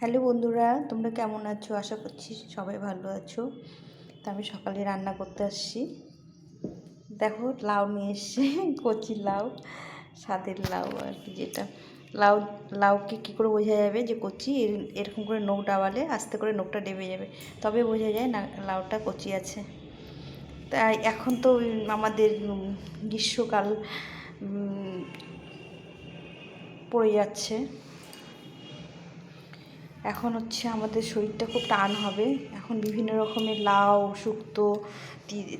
Hello বন্ধুরা, তোমরা কেমন আছো? আশা করছি সবাই ভালো আছো। তো আমি সকালে রান্না করতে আসছি। দেখো লাউ নিয়ে এসছে কচি লাউ, স্বাদের লাউ আর কি। যেটা লাউ, লাউকে কী করে বোঝা যাবে যে কচি? এরকম করে নখ ডাবালে আস্তে করে নখটা ডেবে যাবে, তবে বোঝা যায় না লাউটা কচি আছে। তাই এখন তো আমাদের গ্রীষ্মকাল পড়ে যাচ্ছে। এখন হচ্ছে আমাদের শরীরটা খুব টান হবে। এখন বিভিন্ন রকমের লাউ, শুক্তো,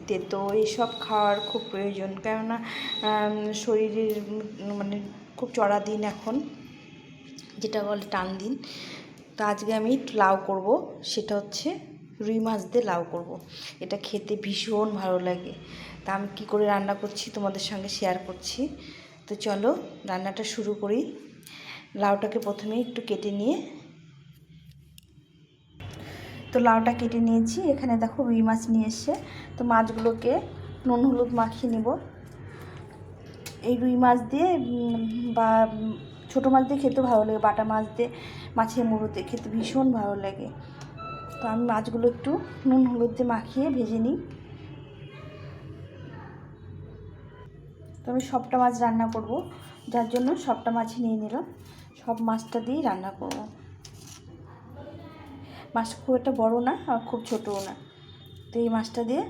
তেতো এইসব খাওয়ার খুব প্রয়োজন। কেননা শরীরের মানে খুব চড়া দিন এখন, যেটা বলে টান দিন। তো আজকে আমি লাউ করব, সেটা হচ্ছে রুই মাছ দিয়ে লাউ করব। এটা খেতে ভীষণ ভালো লাগে। তা আমি কী করে রান্না করছি তোমাদের সঙ্গে শেয়ার করছি। তো চলো রান্নাটা শুরু করি। লাউটাকে প্রথমে একটু কেটে নিয়ে, তো লাউটা কেটে নিয়েছি। এখানে দেখো রুই মাছ নিয়ে এসছে। তো মাছগুলোকে নুন হলুদ মাখিয়ে নেব। এই রুই মাছ দিয়ে বা ছোটো মাছ দিয়ে খেতে ভালো লাগে, বাটা মাছ দিয়ে, মাছের মুড়ো দিয়ে খেতে ভীষণ ভালো লাগে। তো আমি মাছগুলো একটু নুন হলুদ দিয়ে মাখিয়ে ভেজে নিই। তো আমি সবটা মাছ রান্না করব, যার জন্য সবটা মাছই নিয়ে নিলাম। সব মাছটা দিয়েই রান্না করব। মাছটা খুব একটা বড় না আর খুব ছোটও না। তো এই মাছটা দিয়ে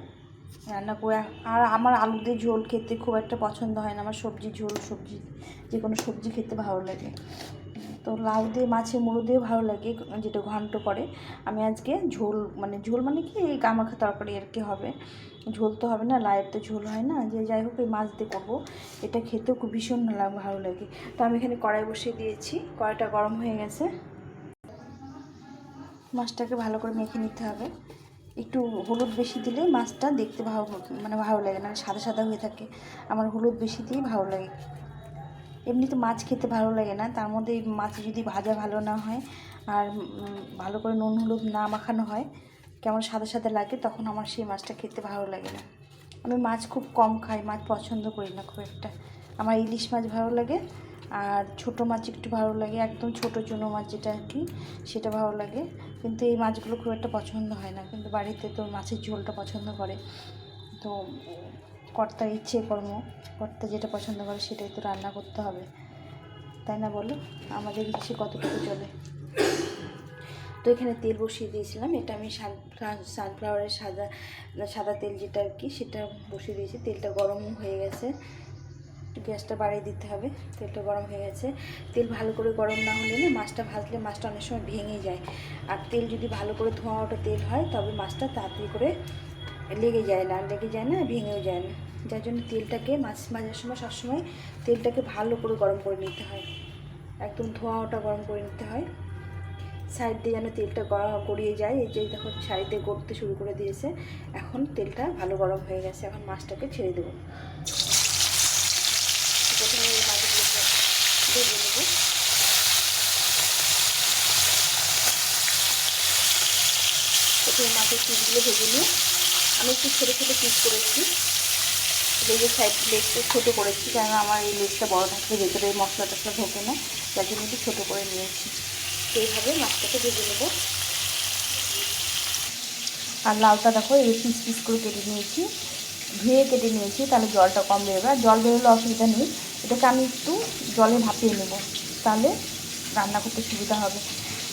রান্না করে। আর আমার আলু দিয়ে ঝোল খেতে খুব একটা পছন্দ হয় না। আমার সবজি ঝোল, সবজি যে কোনো সবজি খেতে ভালো লাগে। তো লাউ দিয়ে মাছের মুড়ো দিয়ে ভালো লাগে, যেটা ঘন্ট করে। আমি আজকে ঝোল মানে কি এই গামাখা তরকারি আর কি হবে। ঝোল তো হবে না, লাউয়ের তো ঝোল হয় না। যে যাই হোক, এই মাছ দিয়ে করবো। এটা খেতেও খুব ভীষণ ভালো লাগে। তো আমি এখানে কড়াই বসিয়ে দিয়েছি, কড়াইটা গরম হয়ে গেছে। মাছটাকে ভালো করে মেখে নিতে হবে। একটু হলুদ বেশি দিলে মাছটা দেখতে ভালো লাগে না, সাদা সাদা হয়ে থাকে। আমার হলুদ বেশি দিয়ে ভালো লাগে। এমনি তো মাছ খেতে ভালো লাগে না, তার মধ্যে মাছ যদি ভাজা ভালো না হয় আর ভালো করে নুন হলুদ না মাখানো হয়, কেমন সাদা সাদা লাগে, তখন আমার সেই মাছটা খেতে ভালো লাগে না। আমি মাছ খুব কম খাই, মাছ পছন্দ করি না খুব একটা। আমার ইলিশ মাছ ভালো লাগে, আর ছোটো মাছ একটু ভালো লাগে, একদম ছোটো চুনো মাছ যেটা আর কি, সেটা ভালো লাগে। কিন্তু এই মাছগুলো খুব একটা পছন্দ হয় না। কিন্তু বাড়িতে তো মাছের ঝোলটা পছন্দ করে। তো কর্তার ইচ্ছে কর্ম, কর্তা যেটা পছন্দ করে সেটাই তো রান্না করতে হবে, তাই না বলো? আমাদের ইচ্ছে কতটুকু চলে। তো এখানে তেল বসিয়ে দিয়েছিলাম। এটা আমি সানফ্লাওয়ারের সাদা তেল যেটা আর কি, সেটা বসিয়ে দিয়েছি। তেলটা গরম হয়ে গেছে, গ্যাসটা বাড়িয়ে দিতে হবে। তেলটা গরম হয়ে গেছে। তেল ভালো করে গরম না হলে না, মাছটা ভাজলে মাছটা অনেক সময় ভেঙে যায়। আর তেল যদি ভালো করে ধোঁয়া ওঠা তেল হয়, তবে মাছটা তাড়াতাড়ি করে লেগে যায় না, ভেঙেও যায় না। যার জন্য তেলটাকে, মাছ ভাজার সময় সবসময় তেলটাকে ভালো করে গরম করে নিতে হয়, একদম ধোঁয়া ওটা গরম করে নিতে হয়। সাইড দিয়ে যেন তেলটা গড়িয়ে যায়। এই যে দেখো সাইড দিয়ে গড়তে শুরু করে দিয়েছে। এখন তেলটা ভালো গরম হয়ে গেছে। এখন মাছটাকে ছেড়ে দেবো। প্রথমে এই মাছগুলোকে ভেজে নেবো। প্রথমে মাছের পিসগুলো ভেজে নিয়ে, আমি একটু ছোটো ছোটো পিস করেছি। লেগের লেগটা ছোটো করেছি, কারণ আমার এই লেগটা বড়ো থাকলে ভেতরে মশলা টশলা ঢোকে না, যার জন্য একটু ছোটো করে নিয়েছি। তো এইভাবে মাছটাকে ভেজে নেবো। আর লাউটা দেখো এই পিস পিস করে কেটে নিয়েছি, ধুয়ে কেটে নিয়েছি, তাহলে জলটা কম বেরোবে। আর জল বেরোলে অসুবিধা নেই, এটাকে আমি একটু জলে ভাপিয়ে নেব, তাহলে রান্না করতে সুবিধা হবে।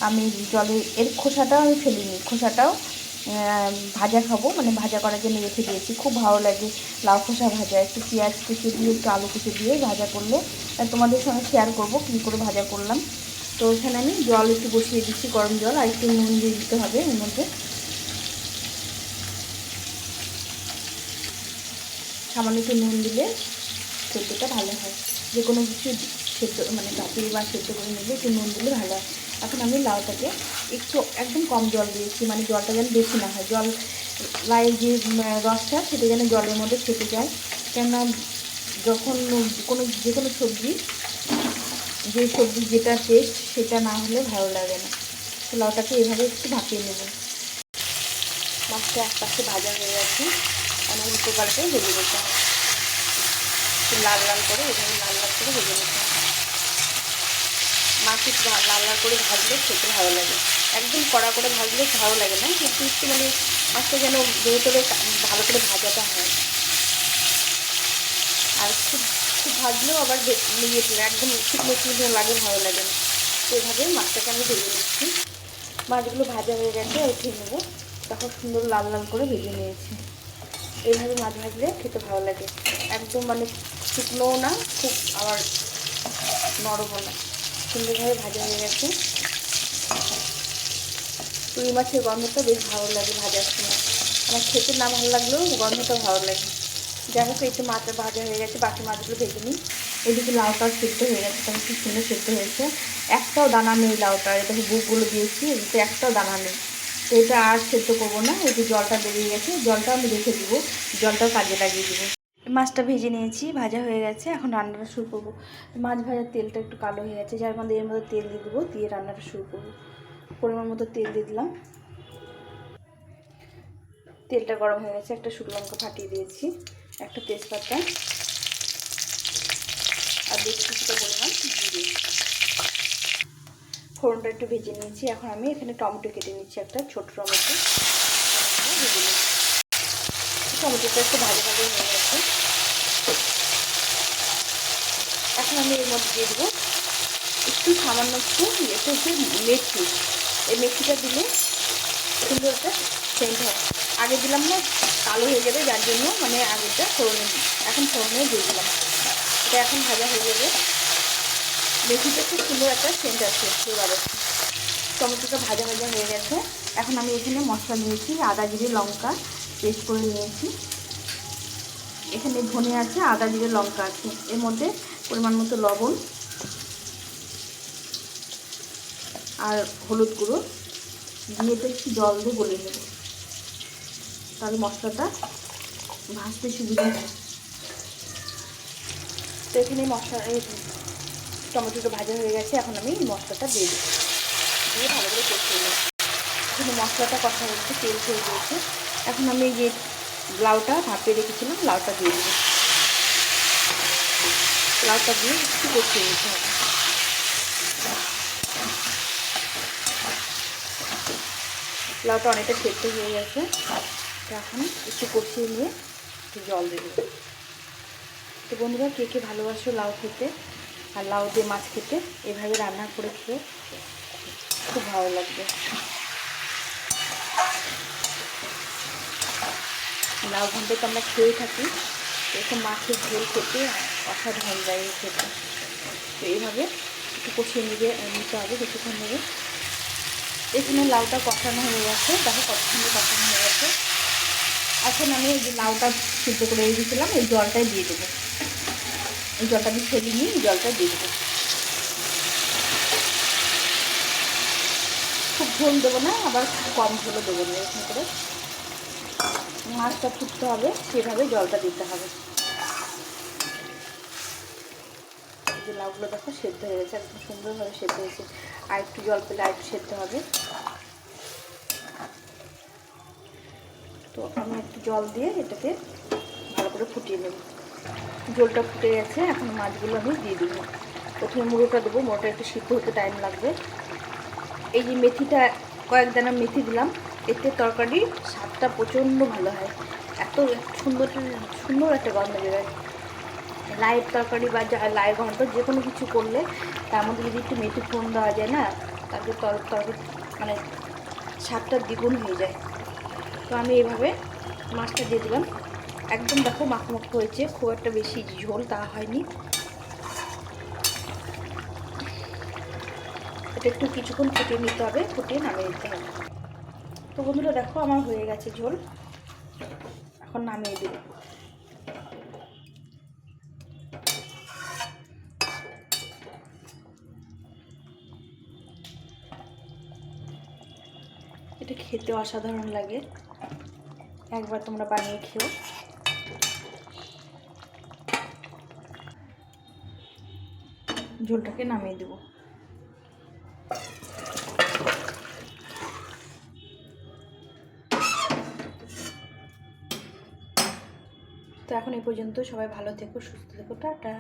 আমি জলে এর খোসাটাও আমি ফেলিনি, খোসাটাও ভাজা খাবো, মানে ভাজা করার জন্য রেখে দিয়েছি। খুব ভালো লাগে লাউ খোসা ভাজা, একটু পেঁয়াজ কুচি দিয়ে, একটু আলু কুচি দিয়ে ভাজা করলে। তোমাদের সঙ্গে শেয়ার করবো কী করে ভাজা করলাম। তো এখানে আমি জল একটু বসিয়ে দিচ্ছি, গরম জল, আর একটু নুন দিয়ে দিতে হবে এর মধ্যে। সামান্য একটু নুন দিলে সেদ্ধটা ভালো হয়। যে কোনো কিছু সেদ্ধ মানে ভাপিয়ে বা সেদ্ধ করে নিলে একটু নুন দিলে ভালো হয়। এখন আমি লাউটাকে একটু একদম কম জল দিয়েছি, মানে জলটা যেন বেশি না হয়। জল লাউয়ের যে রসটা, সেটা যেন জলের মধ্যে থেকে যায়। কেননা যখন যে কোনো সবজি, যে সবজি যেটা টেস্ট, সেটা না হলে ভালো লাগে না। তো লাউটাকে এভাবে একটু ভাপিয়ে নেব। মাছটা এক পাশে ভাজা হয়ে গেছে, আমি উল্টো পাল্টে ভেজে দিতে হবে। লাল লাল করে, এভাবে লাল লাল করে ভেজে নিতে হবে। একটু লাল লাল করে ভাজলে খেতে ভালো লাগে। একদম কড়া করে ভাজলে ভালো লাগে না, একটু একটু মানে মাছটা যেন ভেতরে ভালো করে ভাজাটা হয়। আর খুব খুব ভাজলেও আবার একদম শুকনো শুকনো লাগে, ভালো লাগে না। তো এইভাবে মাছটাকে আমি ভেজে নিচ্ছি। মাছগুলো ভাজা হয়ে গেছে, উঠিয়ে নেবো। তখন সুন্দর লাল লাল করে ভেজে নিয়েছি। এইভাবে মাছ ভাজলে খেতে ভালো লাগে, একদম মানে শুকনোও না, খুব আবার নরমও না, সুন্দরভাবে ভাজা হয়ে গেছে। রুই মাছের গন্ধটা বেশ ভালো লাগে ভাজার সময়। আমার খেতে না ভালো লাগলেও গন্ধটা ভালো লাগে। যাই হোক, একটু মাছ ভাজা হয়ে গেছে, বাকি মাছগুলো ভেজে নিই। এদিকে লাউটাও সেদ্ধ হয়ে গেছে, তখন খুব সুন্দর সেদ্ধ হয়েছে। একটাও দানা নেই লাউটার, এটাকে বুকগুলো দিয়েছি, এদিকে একটাও দানা নেই। তো এটা আর সেদ্ধ করবো না, এই যে জলটা বেরিয়ে গেছে, জলটা আমি রেখে দিব, জলটাও কাজে লাগিয়ে দেবো। মাছটা ভেজে নিয়েছি, ভাজা হয়ে গেছে, এখন রান্নাটা শুরু করবো। মাছ ভাজার তেলটা একটু কালো হয়ে গেছে, যার মধ্যে এর মধ্যে তেল দিয়ে দেবো, দিয়ে রান্নাটা শুরু করবো। পরিমাণ মতো তেল দিয়ে দিলাম। তেলটা গরম হয়ে গেছে, একটা শুকনো লঙ্কা ফাটিয়ে দিয়েছি, একটা তেজপাতা, আর বেশ কিছুটা পরিমাণ জিরে। ফোড়নটা একটু ভেজে নিয়েছি। এখন আমি এখানে টমেটো কেটে নিচ্ছি, একটা ছোট টমেটো ভেজে নিচ্ছি। টমেটোটা একটু ভাজা ভাজা হয়ে গেছে। এখন আমি এর মধ্যে দিয়ে দেবো একটু সামান্য একটু এটা হচ্ছে মেথি। এই মেথিটা দিলে সুন্দর একটা সেন্ট হয়। আগে দিলাম না, কালো হয়ে যাবে, যার জন্য মানে আগেটা ফোড়নে দিই, এখন ফোড়নে দিয়ে দিলাম। এটা এখন ভাজা হয়ে যাবে। মেথিটা খুব সুন্দর একটা সেন্ট আছে এবারে। টমেটোটা ভাজা ভাজা হয়ে গেছে। এখন আমি এখানে মশলা নিয়েছি, আদা জিরে লঙ্কা পেস্ট করে নিয়েছি। এখানে ধনে আছে, আদা জিরে লঙ্কা আছে, এর মধ্যে পরিমাণ মতো লবণ আর হলুদ গুঁড়ো দিয়ে তো একটু জল দিয়ে গলিয়ে নেব, তাহলে মশলাটা ভাজতে সুবিধা হয়। তো এখানে মশলা টমেটোটা ভাজা হয়ে গেছে, এখন আমি মশলাটা দিয়ে দেবো, দিয়ে ভালো করে কষিয়ে নেব। এখানে মশলাটা কষা হচ্ছে, তেল ছেড়ে দিয়েছে। এখন আমি এই যে লাউটা ভাপিয়ে রেখেছিলাম, লাউটা দিয়ে দেবো। লাউটা দিয়ে একটু কষিয়ে নিতে হবে। লাউটা অনেকটা সেদ্ধ হয়ে গেছে, এখন একটু কষিয়ে নিয়ে একটু জল দিয়ে দেবো। তো বন্ধুরা, কে কে ভালোবাসো লাউ খেতে আর লাউ দিয়ে মাছ খেতে, এভাবে রান্না করে খেয়ে খুব ভালো লাগবে। লাউ ঘন্টা তো আমরা খেয়ে থাকি, এরকম মাছের ঝোল খেতে অসাধারণ লাগে খেতে। তো এইভাবে একটু কষিয়ে নিতে হবে কিছুক্ষণ ধরে। এখানে লাউটা কষানো হয়ে গেছে, দেখো কত সুন্দর কষানো হয়ে গেছে। এখন আমি এই যে লাউটা সিদ্ধ করে রেখেছিলাম, এই জলটাই দিয়ে দেবো। এই জলটা আমি ফেলে নিয়ে এই জলটা দিয়ে দেবো। খুব ঝোল দেবো না, আবার খুব কম ঝোলও দেবো না, এরকম করে মাছটা ফুটতে হবে, সেভাবে জলটা দিতে হবে। যে লাউগুলো দেখো সেদ্ধ হয়ে গেছে, একদম সুন্দরভাবে সেদ্ধ হয়েছে। আর একটু জল পেলে আর একটু সেদ্ধ হবে। তো আমি একটু জল দিয়ে এটাকে ভালো করে ফুটিয়ে নেব। জলটা ফুটে গেছে, এখন মাছগুলো আমি দিয়ে দেবো। প্রথমে মুড়োটা দেবো, মুড়োটা একটু সিদ্ধ হতে টাইম লাগবে। এই যে মেথিটা, কয়েক দানা মেথি দিলাম, এতে তরকারি স্বাদটা প্রচণ্ড ভালো হয়। এত সুন্দর সুন্দর একটা গন্ধ বেরোয়। লাইয়ের তরকারি বা লাইয়ের ঘন্ট যে কোনো কিছু করলে তার মধ্যে যদি একটু মেথি ফোড়ন দেওয়া যায় না, তারপরে তরকারি মানে স্বাদটা দ্বিগুণ হয়ে যায়। তো আমি এইভাবে মাছটা দিয়ে দিলাম। একদম দেখো মাখো হয়েছে, খুব একটা বেশি ঝোল তা হয়নি। এটা একটু কিছুক্ষণ ফুটিয়ে নিতে হবে, ফুটিয়ে নামিয়ে দিতে হবে। তো বন্ধুরা দেখো, আমার হয়ে গেছে ঝোল, এখন নামিয়ে দেব। এটা খেতে অসাধারণ লাগে, একবার তোমরা বানিয়ে খেও। ঝোলটাকে নামিয়ে দেব। তো এখন এই পর্যন্ত, সবাই ভালো থেকো, সুস্থ থেকো, টাটা।